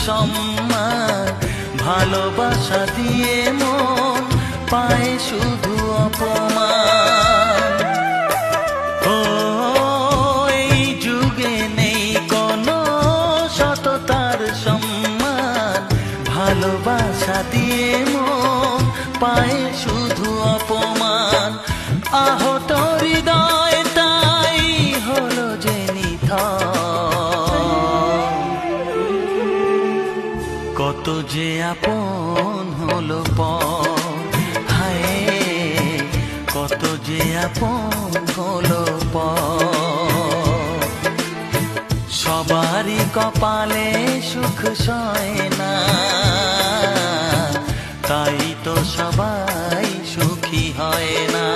সম্মান, ভালোবাসা দিয়ে মন পায় শুধু অপমান। ও এই যুগে নেই কোনো সততার সম্মান, ভালোবাসা দিয়ে মন পায় শুধু অপমান। আহত হৃদয় তাই হলো যে কত যে আপন হলো পর, হায় কত যে আপন হলো পর। সবারই কপালে সুখ সয় না, তাই তো সবাই সুখী হয় না।